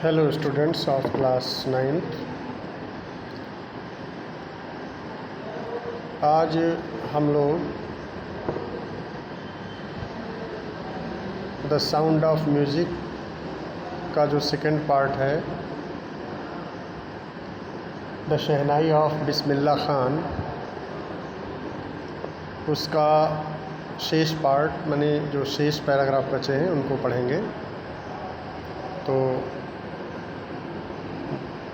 Hello students of class 9th। आज हम लोग द साउंड ऑफ म्यूज़िक का जो सेकंड पार्ट है, the shehnai of Bismillah Khan, उसका शेष पार्ट माने जो शेष पैराग्राफ बचे हैं उनको पढ़ेंगे। तो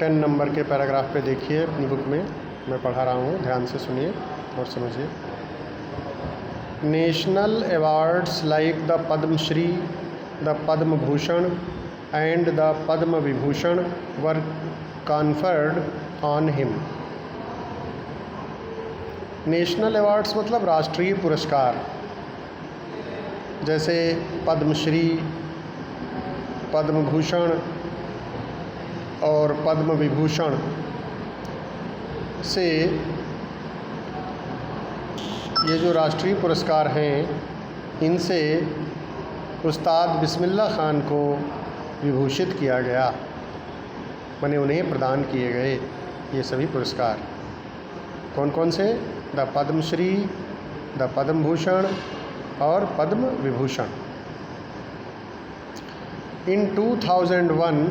10 नंबर के पैराग्राफ पे देखिए अपनी बुक में, मैं पढ़ा रहा हूँ, ध्यान से सुनिए और समझिए। National awards like the Padmashri, the Padma Bhushan and the Padma Vibhushan were conferred on him. National awards मतलब राष्ट्रीय पुरस्कार, जैसे पद्मश्री, पद्म भूषण और पद्म विभूषण से ये जो राष्ट्रीय पुरस्कार हैं, इनसे उस्ताद बिस्मिल्लाह खान को विभूषित किया गया, माने उन्हें प्रदान किए गए ये सभी पुरस्कार। कौन कौन से? द पद्मश्री, द पद्म भूषण और Padma Vibhushan. In 2001,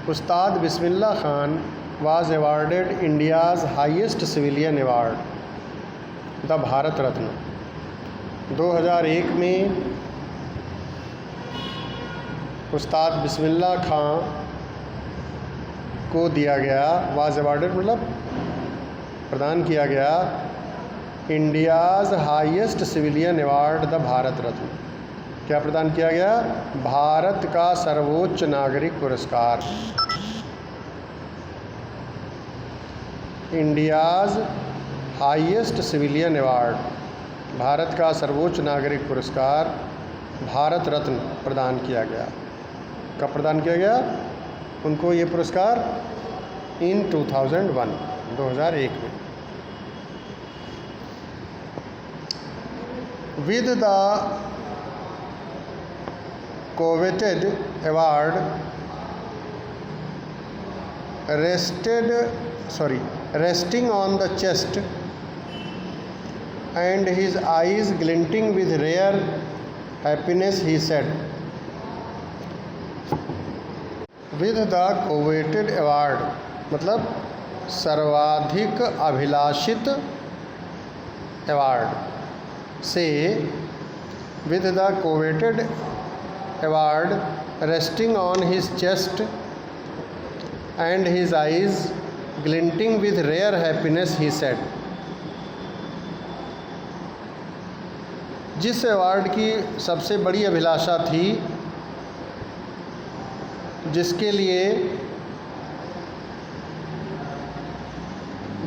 Ustad Bismillah Khan was awarded India's highest civilian award, the Bharat Ratna. 2001 में उस्ताद बिस्मिल्लाह खान को दिया गया, was awarded मतलब प्रदान किया गया, India's highest civilian award the Bharat Ratna. क्या प्रदान किया गया? भारत का सर्वोच्च नागरिक पुरस्कार, India's highest civilian award, Bharat का सर्वोच्च नागरिक पुरस्कार भारत रत्न प्रदान किया गया। कब प्रदान किया गया उनको ये पुरस्कार? इन 2001, 2001 में। With the coveted award resting on the chest and his eyes glinting with rare happiness, he said, with the coveted award मतलब सर्वाधिक अभिलाषित अवार्ड से, with the coveted award resting on his chest and his eyes glinting with rare happiness, he said, जिस award की सबसे बड़ी अभिलाषा थी, जिसके लिए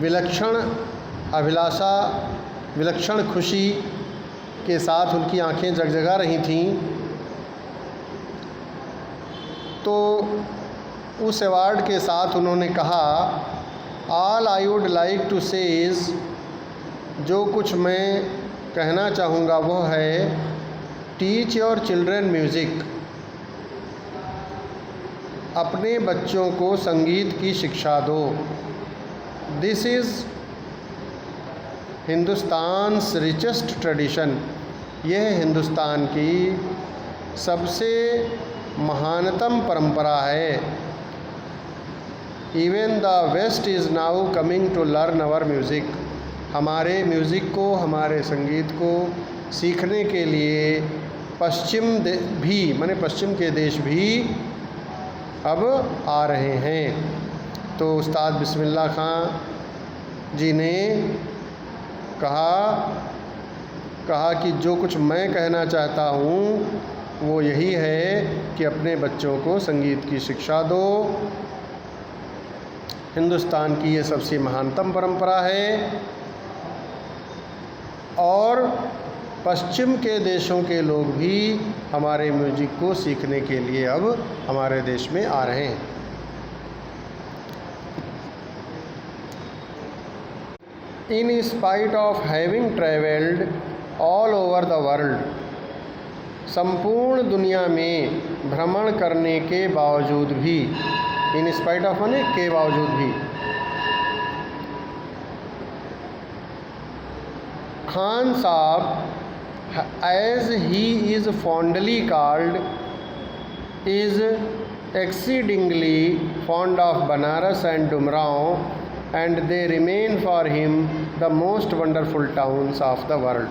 विलक्षण अभिलाषा, विलक्षण खुशी के साथ उनकी आंखें जगजगा रही थीं, तो उस अवार्ड के साथ उन्होंने कहा, all I would like to say is, जो कुछ मैं कहना चाहूँगा वो है, टीच योर चिल्ड्रन म्यूज़िक, अपने बच्चों को संगीत की शिक्षा दो। This is Hindustan's richest tradition, यह हिंदुस्तान की सबसे महानतम परंपरा है। Even the west is now coming to learn our music, हमारे म्यूज़िक को, हमारे संगीत को सीखने के लिए पश्चिम भी माने पश्चिम के देश भी अब आ रहे हैं। तो उस्ताद बिस्मिल्लाह खान जी ने कहा कि जो कुछ मैं कहना चाहता हूँ वो यही है कि अपने बच्चों को संगीत की शिक्षा दो। हिंदुस्तान की ये सबसे महानतम परंपरा है और पश्चिम के देशों के लोग भी हमारे म्यूजिक को सीखने के लिए अब हमारे देश में आ रहे हैं। In spite of having traveled all over the world, संपूर्ण दुनिया में भ्रमण करने के बावजूद भी, इन स्पाइट ऑफ माने के बावजूद भी, खान साहब as he is fondly called is exceedingly fond of Banaras and Dumrao, and they remain for him the most wonderful towns of the world.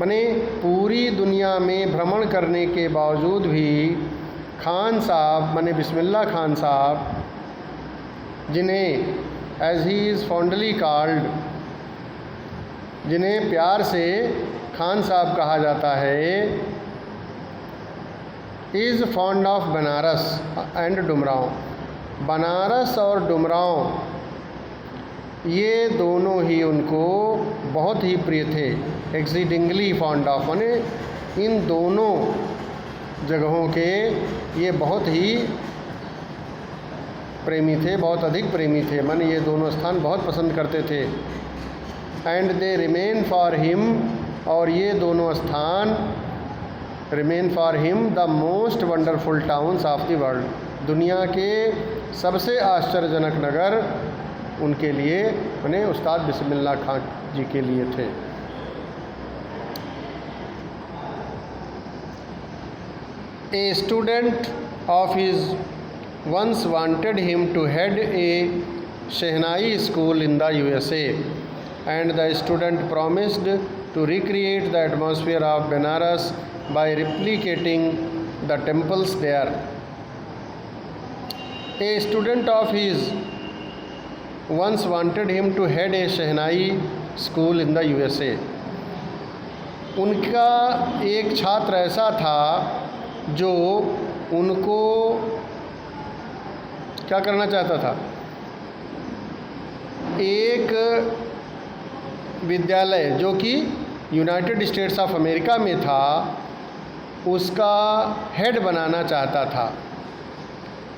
माने पूरी दुनिया में भ्रमण करने के बावजूद भी खान साहब माने बिस्मिल्लाह खान साहब, जिन्हें as he is fondly called, जिन्हें प्यार से खान साहब कहा जाता है, is fond of Banaras and Dumraon. Banaras और डुमराव ये दोनों ही उनको बहुत ही प्रिय थे। एक्सीडिंगली फॉन्ड ऑफ माने इन दोनों जगहों के ये बहुत ही प्रेमी थे, बहुत अधिक प्रेमी थे, माने ये दोनों स्थान बहुत पसंद करते थे। And they remain for him, और ये दोनों स्थान remain for him the most wonderful towns of the world, दुनिया के सबसे आश्चर्यजनक नगर उनके लिए माने उस्ताद बिस्मिल्लाह खान जी के लिए थे। A student of his once wanted him to head a Shehnai school in the USA, and the student promised to recreate the atmosphere of Benaras by replicating the temples there. A student of his once wanted him to head a Shehnai school in the USA. उनका एक छात्र ऐसा था जो उनको क्या करना चाहता था, एक विद्यालय जो कि यूनाइटेड स्टेट्स ऑफ अमेरिका में था उसका हेड बनाना चाहता था।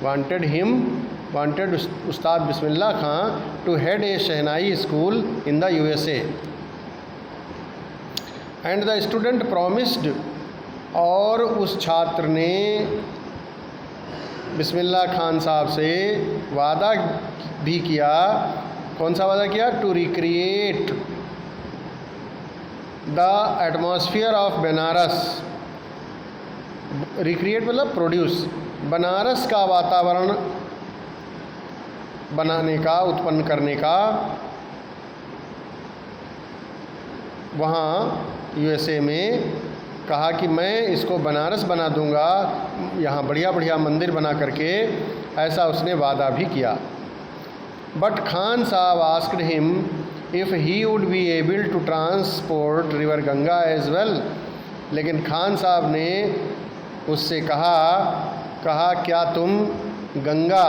Wanted Ustad Bismillah Khan to head a shehnai school in the USA, and the student promised, और उस छात्र ने बिस्मिल्लाह खान साहब से वादा भी किया। कौन सा वादा किया? To recreate the atmosphere of Banaras. Recreate मतलब प्रोड्यूस, बनारस का वातावरण बनाने का, उत्पन्न करने का वहाँ USA में कहा कि मैं इसको बनारस बना दूंगा, यहाँ बढ़िया बढ़िया मंदिर बना करके, ऐसा उसने वादा भी किया। But Khan Sahab asked him if he would be able to transport river Ganga as well. लेकिन खान साहब ने उससे कहा क्या तुम गंगा,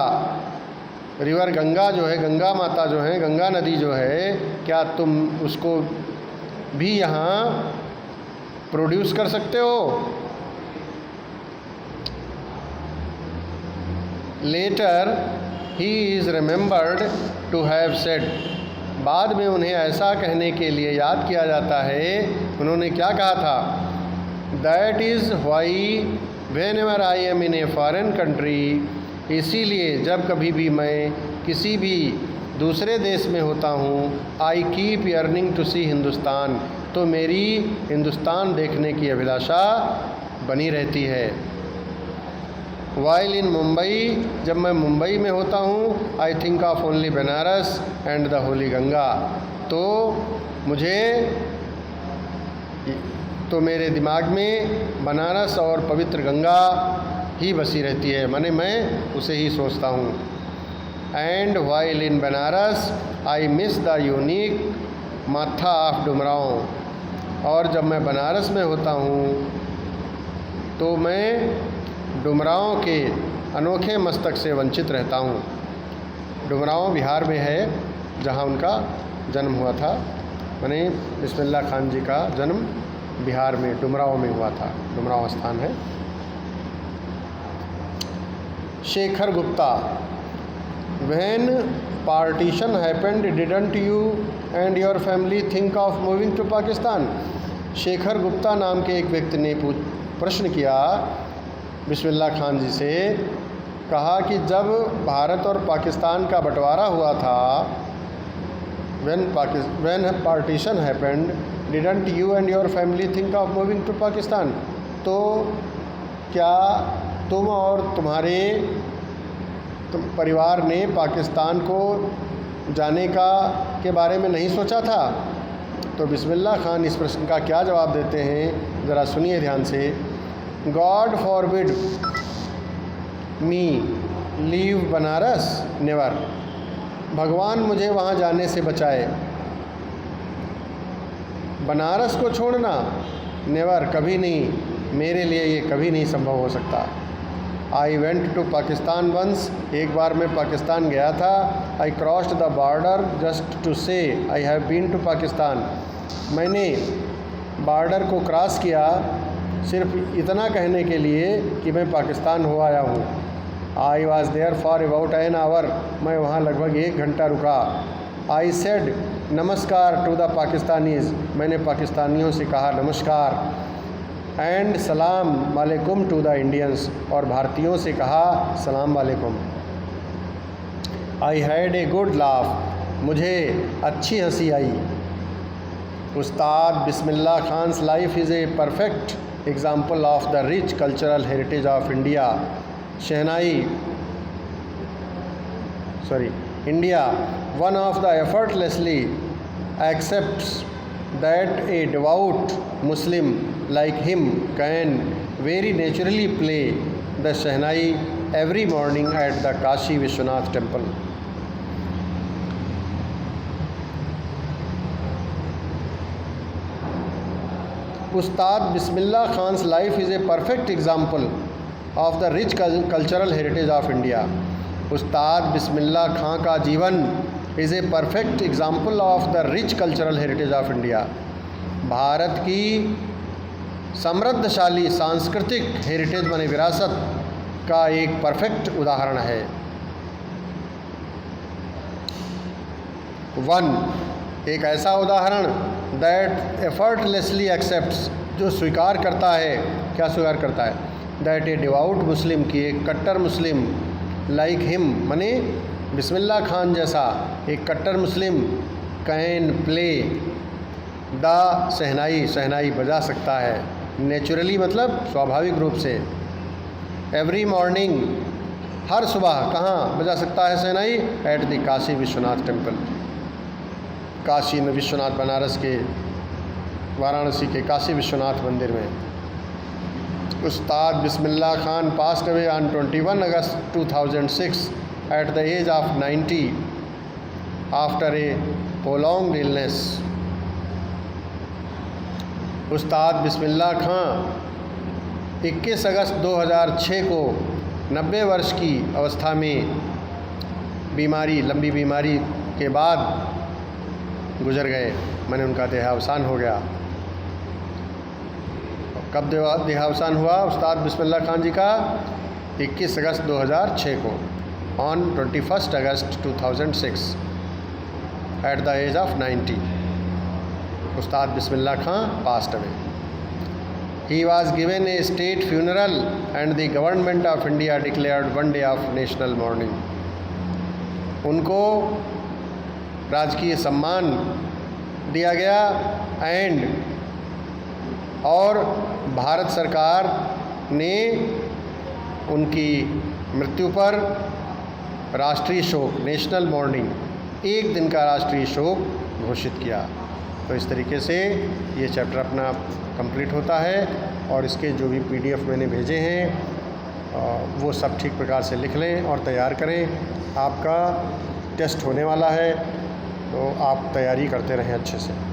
रिवर गंगा जो है, गंगा माता जो है, गंगा नदी जो है, क्या तुम उसको भी यहाँ प्रोड्यूस कर सकते हो? Later he is remembered to have said, बाद में उन्हें ऐसा कहने के लिए याद किया जाता है, उन्होंने क्या कहा था? That is why when ever I am in a foreign country, इसीलिए जब कभी भी मैं किसी भी दूसरे देश में होता हूँ, आई कीप यर्निंग टू सी हिंदुस्तान, तो मेरी हिंदुस्तान देखने की अभिलाषा बनी रहती है। वाइल इन मुंबई, जब मैं मुंबई में होता हूँ, I think of only Banaras and the Holi Ganga, तो मेरे दिमाग में बनारस और पवित्र गंगा ही बसी रहती है, माने मैं उसे ही सोचता हूँ। And while in Banaras I miss the unique माथा ऑफ डुमराव, और जब मैं बनारस में होता हूँ तो मैं डुमराव के अनोखे मस्तक से वंचित रहता हूँ। डुमराव बिहार में है जहाँ उनका जन्म हुआ था, माने बिस्मिल्लाह खान जी का जन्म बिहार में डुमराव में हुआ था, डुमराव स्थान है। Shekhar Gupta, when partition happened didn't you and your family think of moving to Pakistan? Shekhar Gupta नाम के एक व्यक्ति ने प्रश्न किया बिस्मिल्लाह खान जी से, कहा कि जब भारत और पाकिस्तान का बंटवारा हुआ था, when partition happened, didn't you and your family think of moving to Pakistan? तो क्या तुम और तुम्हारे परिवार ने पाकिस्तान को जाने के बारे में नहीं सोचा था? तो बिस्मिल्लाह खान इस प्रश्न का क्या जवाब देते हैं, ज़रा सुनिए ध्यान से। गॉड फॉरबिड मी लीव बनारस नेवर, भगवान मुझे वहाँ जाने से बचाए, बनारस को छोड़ना नेवर, कभी नहीं, मेरे लिए ये कभी नहीं संभव हो सकता। I went to Pakistan once, एक बार मैं पाकिस्तान गया था। I crossed the border just to say I have been to Pakistan, मैंने बॉर्डर को क्रॉस किया सिर्फ इतना कहने के लिए कि मैं पाकिस्तान हो आया हूँ। I was there for about an hour, मैं वहाँ लगभग 1 घंटा रुका। I said namaskar to the Pakistanis, मैंने पाकिस्तानियों से कहा नमस्कार। एंड सलाम वालेकुम टू द इंडियंस, और भारतीयों से कहा सलाम वालेकुम। I had a good laugh, मुझे अच्छी हंसी आई। Ustad Bismillah Khan's life is a perfect example of the rich cultural heritage of India. India, one of the effortlessly accepts that a devout Muslim like him can very naturally play the Shehnai every morning at the Kashi Vishwanath temple. Ustad Bismillah Khan's life is a perfect example of the rich cultural heritage of India. उस्ताद बिस्मिल्लाह खां का जीवन is a perfect example of the rich cultural heritage of India, Bharat की समृद्धशाली सांस्कृतिक heritage माने विरासत का एक perfect उदाहरण है। 1, एक ऐसा उदाहरण दैट एफर्टलेसली एक्सेप्ट्स, जो स्वीकार करता है, क्या स्वीकार करता है, दैट ए डिवाउट मुस्लिम, की एक कट्टर मुस्लिम, लाइक हिम माने बिस्मिल्लाह खान जैसा एक कट्टर मुस्लिम, कैन प्ले द शहनाई, शहनाई बजा सकता है, नेचुरली मतलब स्वाभाविक रूप से, एवरी मॉर्निंग, हर सुबह, कहाँ बजा सकता है शहनाई, at the Kashi Vishwanath temple, Kashi में विश्वनाथ, बनारस के वाराणसी के काशी विश्वनाथ मंदिर में। Ustad Bismillah Khan passed away on 21 August 2006 at the age of 90 after a prolonged illness. Ustad Bismillah खां 21 अगस्त 2006 को 90 वर्ष की अवस्था में बीमारी, लंबी बीमारी के बाद गुजर गए, मैंने उनका देहावसान हो गया। कब देहावसान हुआ उस्ताद बिस्मिल्लाह खान जी का? 21 अगस्त 2006 को, on 21 August 2006 at the age of 90 Ustad Bismillah Khan passed away. He was given a state funeral and the government of India declared 1 day of national mourning. उनको राजकीय सम्मान दिया गया और भारत सरकार ने उनकी मृत्यु पर राष्ट्रीय शोक, नेशनल मॉर्निंग, 1 दिन का राष्ट्रीय शोक घोषित किया। तो इस तरीके से ये चैप्टर अपना कंप्लीट होता है और इसके जो भी PDF मैंने भेजे हैं वो सब ठीक प्रकार से लिख लें और तैयार करें। आपका टेस्ट होने वाला है तो आप तैयारी करते रहें अच्छे से।